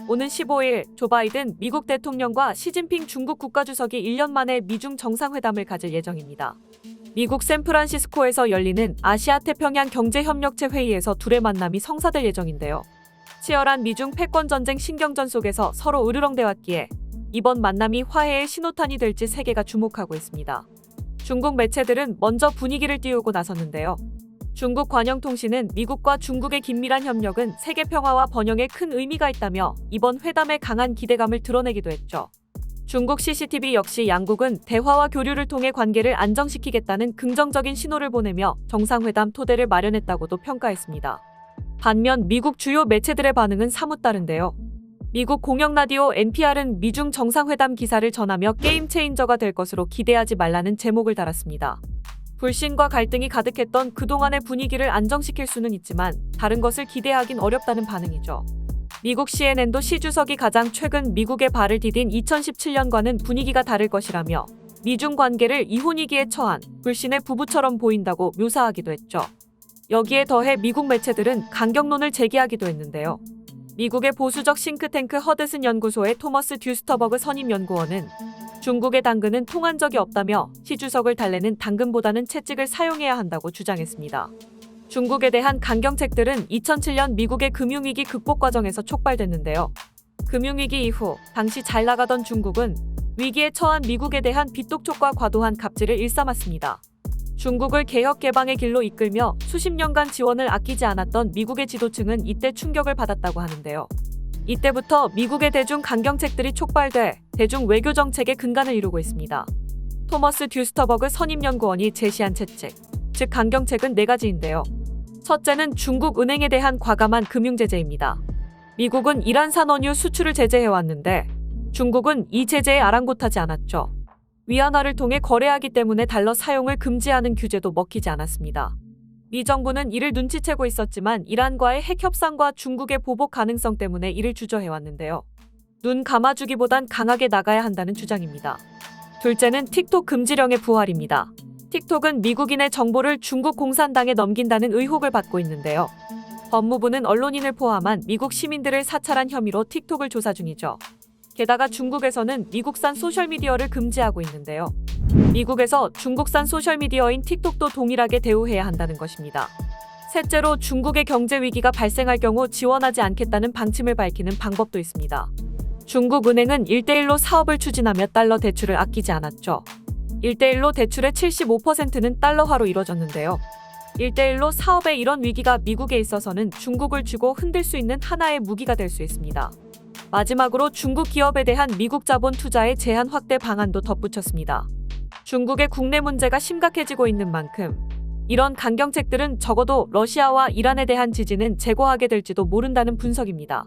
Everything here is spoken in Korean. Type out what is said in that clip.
오는 15일 조 바이든 미국 대통령과 시진핑 중국 국가주석이 1년 만에 미중 정상회담을 가질 예정입니다. 미국 샌프란시스코에서 열리는 아시아태평양 경제협력체 회의에서 둘의 만남이 성사될 예정인데요. 치열한 미중 패권전쟁 신경전 속에서 서로 으르렁대왔기에 이번 만남이 화해의 신호탄이 될지 세계가 주목하고 있습니다. 중국 매체들은 먼저 분위기를 띄우고 나섰는데요. 중국 관영통신은 미국과 중국의 긴밀한 협력은 세계 평화와 번영에 큰 의미가 있다며 이번 회담에 강한 기대감을 드러내기도 했죠. 중국 CCTV 역시 양국은 대화와 교류를 통해 관계를 안정시키겠다는 긍정적인 신호를 보내며 정상회담 토대를 마련했다고도 평가했습니다. 반면 미국 주요 매체들의 반응은 사뭇 다른데요. 미국 공영라디오 NPR은 미중 정상회담 기사를 전하며 게임 체인저가 될 것으로 기대하지 말라는 제목을 달았습니다. 불신과 갈등이 가득했던 그동안의 분위기를 안정시킬 수는 있지만 다른 것을 기대하긴 어렵다는 반응이죠. 미국 CNN도 시 주석이 가장 최근 미국의 발을 디딘 2017년과는 분위기가 다를 것이라며 미중 관계를 이혼 위기에 처한 불신의 부부처럼 보인다고 묘사하기도 했죠. 여기에 더해 미국 매체들은 강경론을 제기하기도 했는데요. 미국의 보수적 싱크탱크 허드슨 연구소의 토머스 듀스터버그 선임연구원은 중국의 당근은 통한 적이 없다며 시 주석을 달래는 당근보다는 채찍을 사용해야 한다고 주장했습니다. 중국에 대한 강경책들은 2007년 미국의 금융위기 극복 과정에서 촉발됐는데요. 금융위기 이후 당시 잘 나가던 중국은 위기에 처한 미국에 대한 빚독촉과 과도한 갑질을 일삼았습니다. 중국을 개혁 개방의 길로 이끌며 수십 년간 지원을 아끼지 않았던 미국의 지도층은 이때 충격을 받았다고 하는데요. 이때부터 미국의 대중 강경책들이 촉발돼 대중 외교 정책의 근간을 이루고 있습니다. 토머스 듀스터버그 선임연구원이 제시한 채찍, 즉 강경책은 4가지인데요. 첫째는 중국 은행에 대한 과감한 금융제재입니다. 미국은 이란 산원유 수출을 제재해왔는데 중국은 이 제재에 아랑곳하지 않았죠. 위안화를 통해 거래하기 때문에 달러 사용을 금지하는 규제도 먹히지 않았습니다. 미 정부는 이를 눈치채고 있었지만 이란과의 핵 협상과 중국의 보복 가능성 때문에 이를 주저해왔는데요. 눈 감아주기보단 강하게 나가야 한다는 주장입니다. 둘째는 틱톡 금지령의 부활입니다. 틱톡은 미국인의 정보를 중국 공산당에 넘긴다는 의혹을 받고 있는데요. 법무부는 언론인을 포함한 미국 시민들을 사찰한 혐의로 틱톡을 조사 중이죠. 게다가 중국에서는 미국산 소셜미디어를 금지하고 있는데요. 미국에서 중국산 소셜미디어인 틱톡도 동일하게 대우해야 한다는 것입니다. 셋째로 중국의 경제 위기가 발생할 경우 지원하지 않겠다는 방침을 밝히는 방법도 있습니다. 중국은행은 1대1로 사업을 추진하며 달러 대출을 아끼지 않았죠. 1대1로 대출의 75%는 달러화로 이뤄졌는데요. 1대1로 사업의 이런 위기가 미국에 있어서는 중국을 쥐고 흔들 수 있는 하나의 무기가 될 수 있습니다. 마지막으로 중국 기업에 대한 미국 자본 투자의 제한 확대 방안도 덧붙였습니다. 중국의 국내 문제가 심각해지고 있는 만큼 이런 강경책들은 적어도 러시아와 이란에 대한 지지는 제고하게 될지도 모른다는 분석입니다.